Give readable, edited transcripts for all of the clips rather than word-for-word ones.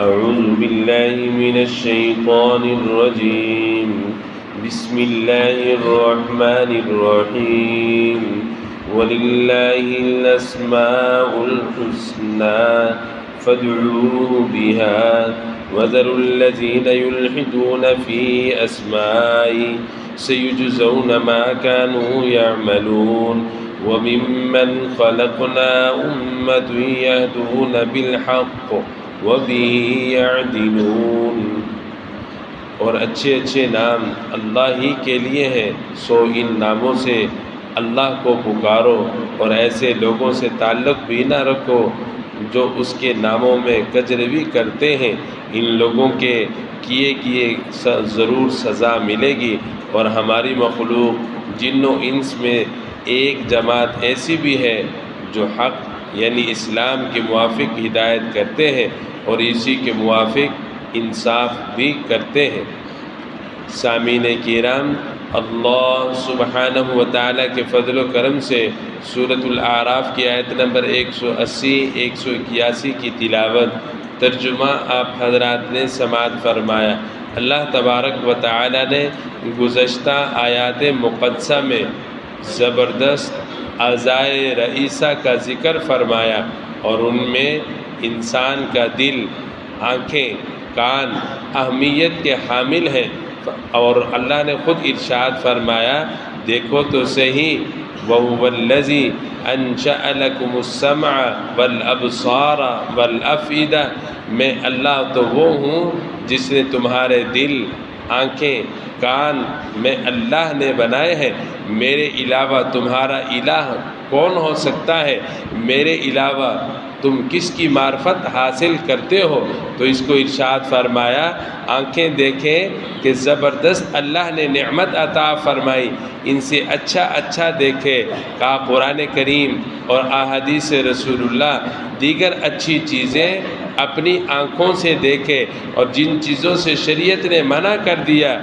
أعوذ بالله من الشيطان الرجيم بسم الله الرحمن الرحيم ولله الأسماء الحسنى فادعوه بها وذروا الذين يلحدون في أسمائه سيجزون ما كانوا يعملون وممن خلقنا أمة يهدون بالحق وبه يعدلون۔ اور اچھے اچھے نام اللہ ہی کے لیے ہیں، سو ان ناموں سے اللہ کو پکارو اور ایسے لوگوں سے تعلق بھی نہ رکھو جو اس کے ناموں میں کجروی کرتے ہیں، ان لوگوں کے کیے ضرور سزا ملے گی۔ اور ہماری مخلوق جن و انس میں ایک جماعت ایسی بھی ہے جو حق یعنی اسلام کے موافق ہدایت کرتے ہیں اور اسی کے موافق انصاف بھی کرتے ہیں۔ سامعین کرام، اللہ سبحانہ و تعالیٰ کے فضل و کرم سے سورۃ الاعراف کی آیت نمبر 180 181 کی تلاوت ترجمہ آپ حضرات نے سماعت فرمایا۔ اللہ تبارک و تعالیٰ نے گزشتہ آیات مقدسہ میں زبردست اعضائے رئیسہ کا ذکر فرمایا اور ان میں انسان کا دل، آنکھیں، کان اہمیت کے حامل ہیں، اور اللہ نے خود ارشاد فرمایا دیکھو تو صحیح وَهُوَ الَّذِي أَنشَأَ لَكُمُ السَّمْعَ وَالْأَبْصَارَ وَالْأَفْئِدَةَ، میں اللہ تو وہ ہوں جس نے تمہارے دل، آنکھیں، کان میں اللہ نے بنائے ہیں۔ میرے علاوہ تمہارا الہ کون ہو سکتا ہے؟ میرے علاوہ تم کس کی معرفت حاصل کرتے ہو؟ تو اس کو ارشاد فرمایا آنکھیں دیکھیں کہ زبردست اللہ نے نعمت عطا فرمائی، ان سے اچھا دیکھے۔ کہا قرآن کریم اور احادیث رسول اللہ دیگر اچھی چیزیں اپنی آنکھوں سے دیکھے، اور جن چیزوں سے شریعت نے منع کر دیا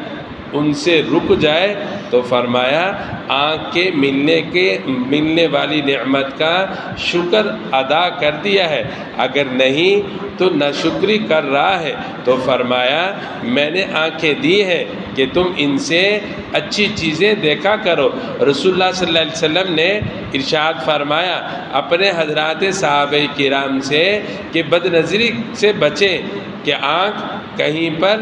ان سے رک جائے، تو فرمایا آنکھ کے ملنے والی نعمت کا شکر ادا کر دیا ہے، اگر نہیں تو ناشکری کر رہا ہے۔ تو فرمایا میں نے آنکھیں دی ہیں کہ تم ان سے اچھی چیزیں دیکھا کرو۔ رسول اللہ صلی اللہ علیہ وسلم نے ارشاد فرمایا اپنے حضرات صحابہ کرام سے کہ بد نظری سے بچیں کہ آنکھ کہیں پر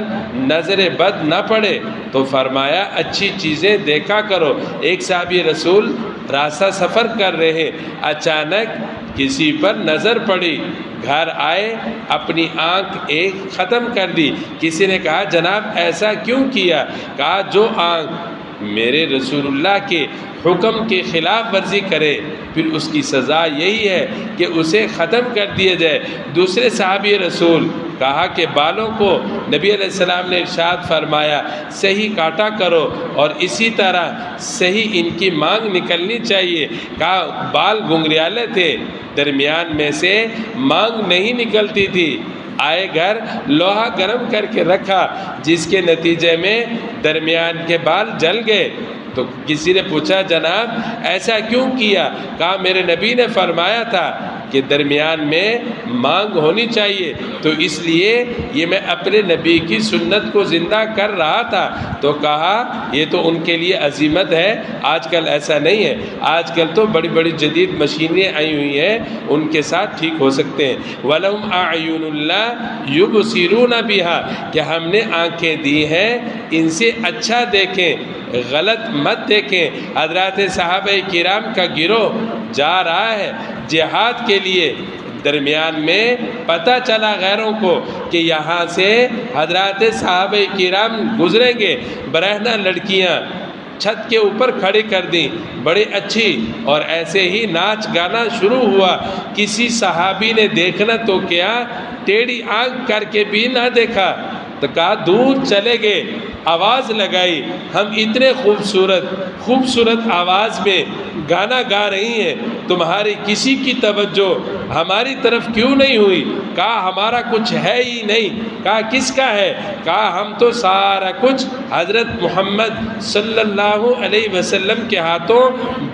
نظر بد نہ پڑے، تو فرمایا اچھی چیزیں دیکھا کرو۔ ایک صحابی رسول راستہ سفر کر رہے، اچانک کسی پر نظر پڑی، گھر آئے اپنی آنکھ ایک ختم کر دی۔ کسی نے کہا جناب ایسا کیوں کیا؟ کہا جو آنکھ میرے رسول اللہ کے حکم کی خلاف ورزی کرے پھر اس کی سزا یہی ہے کہ اسے ختم کر دیا جائے۔ دوسرے صحابی رسول کہا کہ بالوں کو نبی علیہ السلام نے ارشاد فرمایا صحیح کاٹا کرو اور اسی طرح صحیح ان کی مانگ نکلنی چاہیے۔ کہا بال گنگریالے تھے، درمیان میں سے مانگ نہیں نکلتی تھی۔ آئے گھر لوہا گرم کر کے رکھا، جس کے نتیجے میں درمیان کے بال جل گئے۔ تو کسی نے پوچھا جناب ایسا کیوں کیا؟ کہا میرے نبی نے فرمایا تھا کہ درمیان میں مانگ ہونی چاہیے، تو اس لیے یہ میں اپنے نبی کی سنت کو زندہ کر رہا تھا۔ تو کہا یہ تو ان کے لیے عظیمت ہے، آج کل ایسا نہیں ہے، آج کل تو بڑی بڑی جدید مشینیں آئی ہوئی ہیں، ان کے ساتھ ٹھیک ہو سکتے ہیں۔ وَلَهُمْ أَعْيُنُ اللَّهِ يُبْصِرُونَ بِهَا، کہ ہم نے آنکھیں دی ہیں ان سے اچھا دیکھیں، غلط مت دیکھیں۔ حضرات صحابہ کرام کا گروہ جا رہا ہے جہاد کے لیے، درمیان میں پتہ چلا غیروں کو کہ یہاں سے حضرات صحابہ کرام گزریں گے، برہنہ لڑکیاں چھت کے اوپر کھڑی کر دیں بڑی اچھی، اور ایسے ہی ناچ گانا شروع ہوا۔ کسی صحابی نے دیکھنا تو کیا، ٹیڑھی آنکھ کر کے بھی نہ دیکھا، تو کہا دور چلے گئے، آواز لگائی ہم اتنے خوبصورت آواز میں گانا گا رہی ہیں، تمہاری کسی کی توجہ ہماری طرف کیوں نہیں ہوئی؟ کہا ہمارا کچھ ہے ہی نہیں۔ کہا کس کا ہے؟ کہا ہم تو سارا کچھ حضرت محمد صلی اللہ علیہ وسلم کے ہاتھوں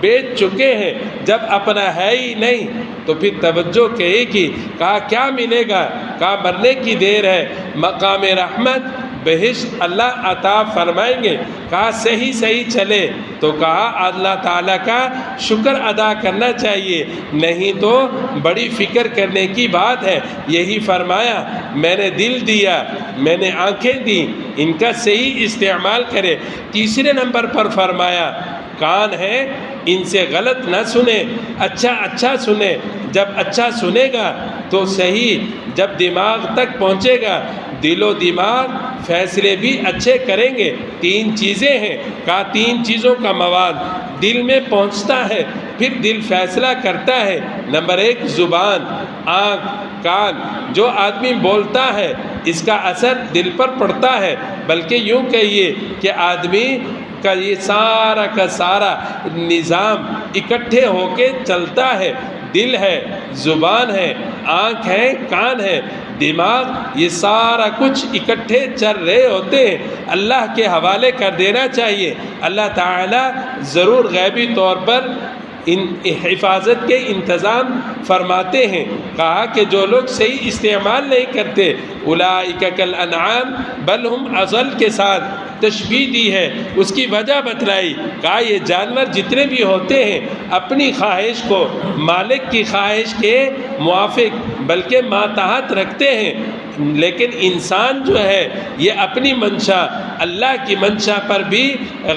بیچ چکے ہیں، جب اپنا ہے ہی نہیں تو پھر توجہ کہے گی۔ کہا کیا ملے گا؟ کہا مرنے کی دیر ہے، مقام رحمت بہشت اللہ عطا فرمائیں گے۔ کہا صحیح چلے، تو کہا اللہ تعالیٰ کا شکر ادا کرنا چاہیے، نہیں تو بڑی فکر کرنے کی بات ہے۔ یہی فرمایا میں نے دل دیا، میں نے آنکھیں دی، ان کا صحیح استعمال کرے۔ تیسرے نمبر پر فرمایا کان ہے، ان سے غلط نہ سنے، اچھا سنے۔ جب اچھا سنے گا تو صحیح، جب دماغ تک پہنچے گا دل و دماغ فیصلے بھی اچھے کریں گے۔ تین چیزیں ہیں، کہا تین چیزوں کا مواد دل میں پہنچتا ہے، پھر دل فیصلہ کرتا ہے۔ نمبر ایک زبان، آنکھ، کان۔ جو آدمی بولتا ہے اس کا اثر دل پر پڑتا ہے، بلکہ یوں کہیے کہ آدمی کا یہ سارا کا سارا نظام اکٹھے ہو کے چلتا ہے۔ دل ہے، زبان ہے، آنکھ ہے، کان ہے، دماغ، یہ سارا کچھ اکٹھے چل رہے ہوتے ہیں۔ اللہ کے حوالے کر دینا چاہیے۔ اللہ تعالیٰ ضرور غیبی طور پر ان حفاظت کے انتظام فرماتے ہیں۔ کہا کہ جو لوگ صحیح استعمال نہیں کرتے اولئک کالانعام بل ہم اضل کے ساتھ تشبیہ دی ہے، اس کی وجہ بتلائی۔ کہا یہ جانور جتنے بھی ہوتے ہیں اپنی خواہش کو مالک کی خواہش کے موافق بلکہ ماتحت رکھتے ہیں، لیکن انسان جو ہے یہ اپنی منشا اللہ کی منشا پر بھی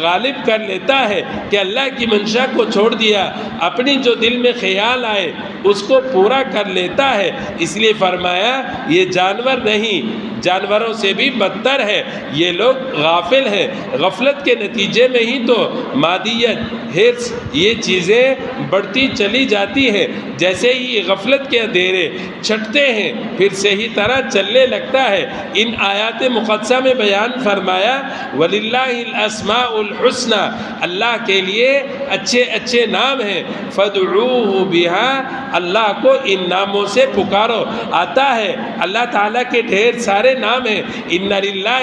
غالب کر لیتا ہے کہ اللہ کی منشا کو چھوڑ دیا، اپنی جو دل میں خیال آئے اس کو پورا کر لیتا ہے۔ اس لیے فرمایا یہ جانور نہیں، جانوروں سے بھی بدتر ہے، یہ لوگ غافل ہیں۔ غفلت کے نتیجے میں ہی تو مادیت، حرص، یہ چیزیں بڑھتی چلی جاتی ہیں۔ جیسے ہی یہ غفلت کے اندھیرے چھٹتے ہیں پھر صحیح طرح چلنے لگتا ہے۔ ان آیات مقدسہ میں بیان فرمایا وَلِلَّهِ الْأَسْمَاءُ الْحُسْنَى، اللہ کے لیے اچھے نام ہیں، فَادْعُوهُ بِهَا، اللہ کو ان ناموں سے پکارو۔ آتا ہے اللہ تعالیٰ کے ڈھیر سارے نام ہیں، ان للہ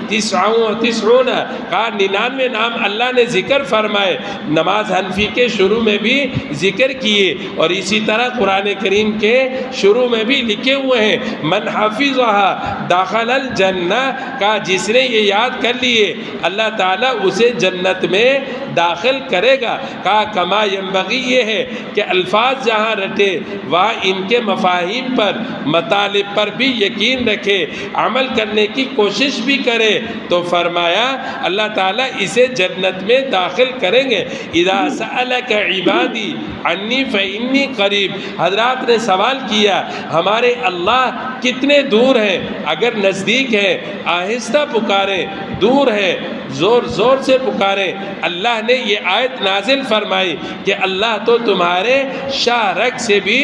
99، کہا 99 نام اللہ نے ذکر فرمائے۔ نماز حنفی کے شروع میں بھی ذکر کیے، اور اسی طرح قرآن کریم کے شروع میں بھی لکھے ہوئے ہیں من حفظها داخل الجنہ، کہا جس نے یہ یاد کر لیے اللہ تعالیٰ اسے جنت میں داخل کرے گا۔ کہا کما ینبغی، یہ ہے کہ الفاظ جہاں رٹے وہاں ان کے مفاہیم پر مطالب پر بھی یقین رکھے، عمل کرنے کی کوشش بھی کرے، تو فرمایا اللہ تعالیٰ اسے جنت میں داخل کریں گے۔ اذا سألک عبادی عنی فإنی قریب، حضرات نے سوال کیا ہمارے اللہ کتنے دور ہیں؟ اگر نزدیک ہے آہستہ پکاریں، دور ہے زور سے پکاریں۔ اللہ نے یہ آیت نازل فرمائی کہ اللہ تو تمہارے شاہ رگ سے بھی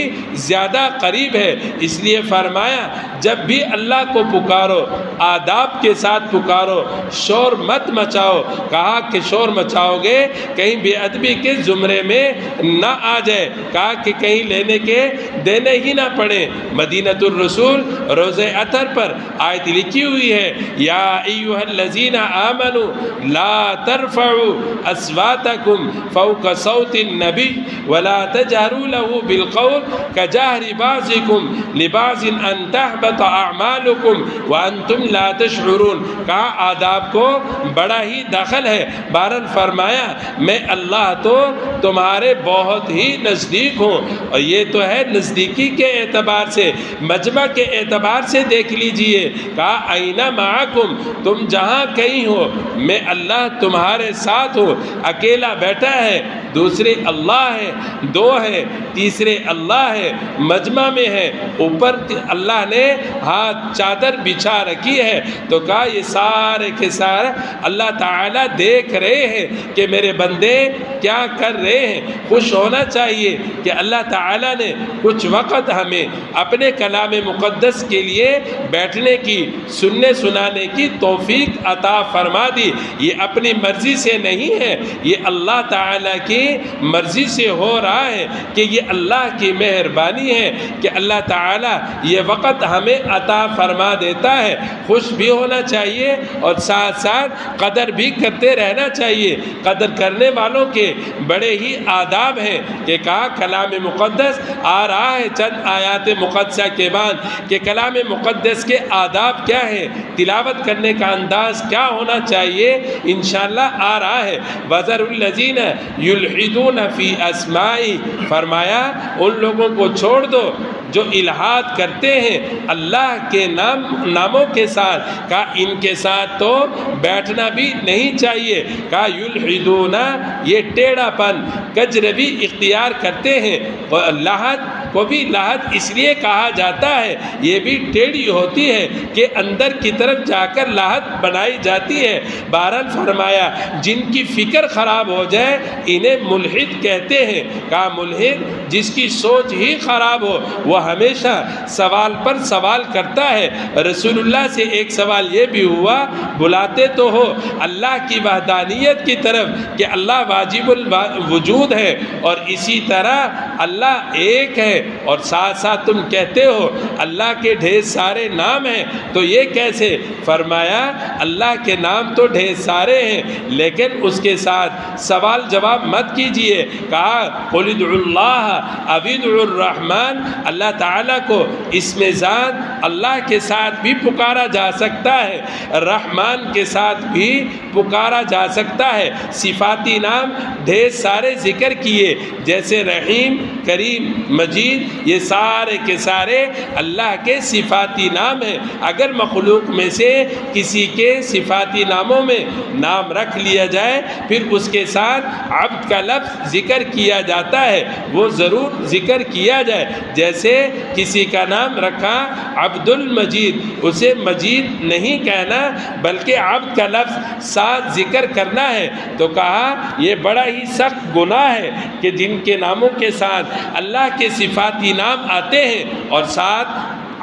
زیادہ قریب ہے، اس لیے فرمایا جب بھی اللہ کو پکارو آداب کے ساتھ پکارو، شور مت مچاؤ۔ کہا کہ شور مچاؤ گے کہیں بے ادبی کے زمرے میں نہ آ جائے، کہا کہ کہیں لینے کے دینے ہی نہ پڑے۔ مدینۃ الرسول روزہ اطہر پر آیت لکھی ہوئی ہے یا ایھا الذین آمنوا لا ترفعوا اصواتکم فوق صوت النبی ولا تجہروا له بالقول کجہر بعضکم لبعض ان تحبط اعمالکم وانتم لا تشعرون۔ کہا آداب کو بڑا ہی دخل ہے۔ بہرحال فرمایا میں اللہ تو تمہارے بہت ہی نزدیک ہوں، اور یہ تو ہے نزدیکی کے اعتبار سے، مجمع کے اعتبار سے دیکھ لیجئے۔ کہا اینا معکم، تم جہاں کہیں ہو میں اللہ تمہارے ساتھ ہوں۔ اکیلا بیٹھا ہے، دوسرے اللہ ہے، دو ہے، تیسرے اللہ ہے، مجمع میں ہے، اوپر اللہ نے ہاتھ چادر بچھا رکھی ہے، تو کہا یہ سارے کے سارے اللہ تعالیٰ دیکھ رہے ہیں کہ میرے بندے کیا کر رہے ہیں۔ خوش ہونا چاہیے کہ اللہ تعالیٰ نے کچھ وقت ہمیں اپنے کلام مقدس کے لیے بیٹھنے کی، سننے سنانے کی توفیق عطا فرما دی۔ یہ اپنی مرضی سے نہیں ہے، یہ اللہ تعالیٰ کی کی مرضی سے ہو رہا ہے کہ یہ اللہ کی مہربانی ہے کہ اللہ تعالیٰ یہ وقت ہمیں عطا فرما دیتا ہے. خوش بھی ہونا چاہیے اور ساتھ ساتھ قدر بھی کرتے رہنا چاہیے. قدر کرنے والوں کے بڑے ہی آداب ہیں کہ کہا کلام مقدس آ رہا ہے چند آیات مقدسہ کے بعد کہ کلام مقدس کے آداب کیا ہیں, تلاوت کرنے کا انداز کیا ہونا چاہیے, انشاءاللہ آ رہا ہے. وَذَرُوا الَّذِينَ يُلْحِدُونَ فِي أَسْمَائِهِ, فرمایا ان لوگوں کو چھوڑ دو جو الحاد کرتے ہیں اللہ کے ناموں کے ساتھ. کہا ان کے ساتھ تو بیٹھنا بھی نہیں چاہیے. کہا یلحدون, یہ ٹیڑھا پن کجروی اختیار کرتے ہیں. لحد کو بھی لحد اس لیے کہا جاتا ہے, یہ بھی ٹیڑھی ہوتی ہے کہ اندر کی طرف جا کر لحد بنائی جاتی ہے. بہرحال فرمایا جن کی فکر خراب ہو جائے انہیں ملحد کہتے ہیں. کہا ملحد جس کی سوچ ہی خراب ہو وہ ہمیشہ سوال پر سوال کرتا ہے. رسول اللہ سے ایک سوال یہ بھی ہوا, بلاتے تو ہو اللہ کی وحدانیت کی طرف کہ اللہ واجب الوجود ہے اور اسی طرح اللہ ایک ہے, اور ساتھ ساتھ تم کہتے ہو اللہ کے ڈھیر سارے نام ہیں, تو یہ کیسے؟ فرمایا اللہ کے نام تو ڈھیر سارے ہیں لیکن اس کے ساتھ سوال جواب مت کیجئے. کہا قل ادعوا اللہ او ادعوا الرحمن, اللہ تعالیٰ کو اسم ذات اللہ کے ساتھ بھی پکارا جا سکتا ہے, رحمان کے ساتھ بھی پکارا جا سکتا ہے. صفاتی نام ڈھیر سارے ذکر کیے جیسے رحیم, کریم, مجید, یہ سارے کے سارے اللہ کے صفاتی نام ہیں. اگر مخلوق میں سے کسی کے صفاتی ناموں میں نام رکھ لیا جائے پھر اس کے ساتھ عبد کا لفظ ذکر کیا جاتا ہے, وہ ضرور ذکر کیا جائے. جیسے کسی کا نام رکھا عبد المجید, اسے مجید نہیں کہنا بلکہ عبد کا لفظ ساتھ ذکر کرنا ہے. تو کہا یہ بڑا ہی سخت گناہ ہے کہ جن کے ناموں کے ساتھ اللہ کے صفاتی نام آتے ہیں اور ساتھ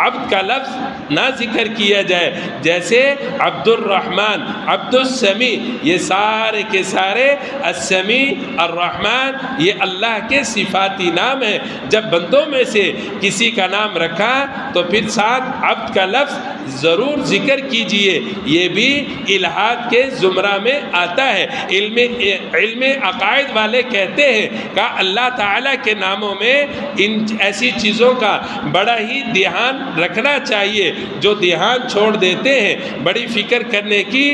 عبد کا لفظ نہ ذکر کیا جائے. جیسے عبد الرحمن, عبد السمیع, یہ سارے کے سارے السمیع, الرحمن, یہ اللہ کے صفاتی نام ہیں. جب بندوں میں سے کسی کا نام رکھا تو پھر ساتھ عبد کا لفظ ضرور ذکر کیجئے, یہ بھی الہاد کے زمرہ میں آتا ہے. علم عقائد والے کہتے ہیں کہ اللہ تعالیٰ کے ناموں میں ان ایسی چیزوں کا بڑا ہی دھیان رکھنا چاہیے جو دھیان چھوڑ دیتے ہیں. بڑی فکر کرنے کی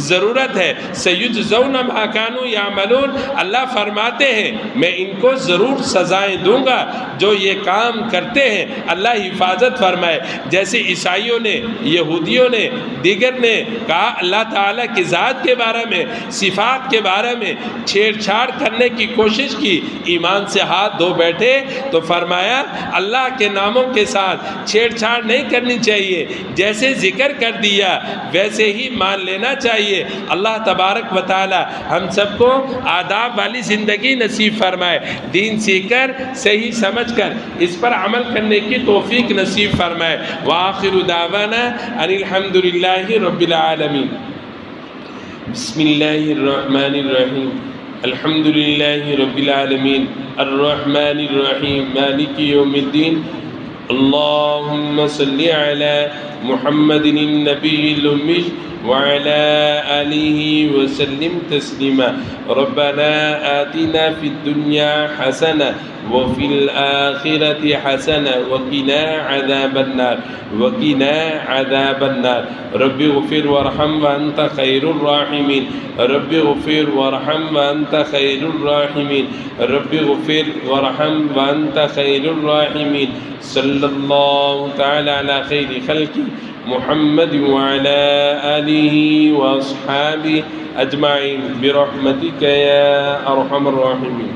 ضرورت ہے. سیجزون ما کانوا یعملون, اللہ فرماتے ہیں میں ان کو ضرور سزائیں دوں گا جو یہ کام کرتے ہیں. اللہ حفاظت فرمائے. جیسے عیسائیوں نے, یہودیوں نے, دیگر نے کہا اللہ تعالیٰ کی ذات کے بارے میں, صفات کے بارے میں چھیڑ چھاڑ کرنے کی کوشش کی, ایمان سے ہاتھ دھو بیٹھے تو فرمایا اللہ کے ناموں کے ساتھ چھیڑ چھاڑ نہیں کرنی چاہیے. جیسے ذکر کر دیا ویسے ہی مان لینا چاہیے. اللہ تبارک و تعالی ہم سب کو آداب والی زندگی نصیب فرمائے, دین سیکھ کر صحیح سمجھ کر اس پر عمل کرنے کی توفیق نصیب فرمائے. وآخر دعوانا ان الحمد للہ رب العالمین. بسم اللہ الرحمن الرحیم. الحمد للہ رب العالمین الرحمن الرحیم مالک یوم الدین. اللهم صل على محمد النبي الأمي وعلى آله وسلم تسليما. ربنا آتنا في الدنيا حسنة وفي الآخرة حسنة وقنا عذاب النار وقنا عذاب النار. رب اغفر وارحم وأنت خير الراحمين. رب اغفر وارحم وأنت خير الراحمين. رب اغفر وارحم وأنت خير الراحمين. صلى الله تعالى على خير خلقه محمد وعلى آله وأصحابه أجمعين برحمتك يا أرحم الراحمين.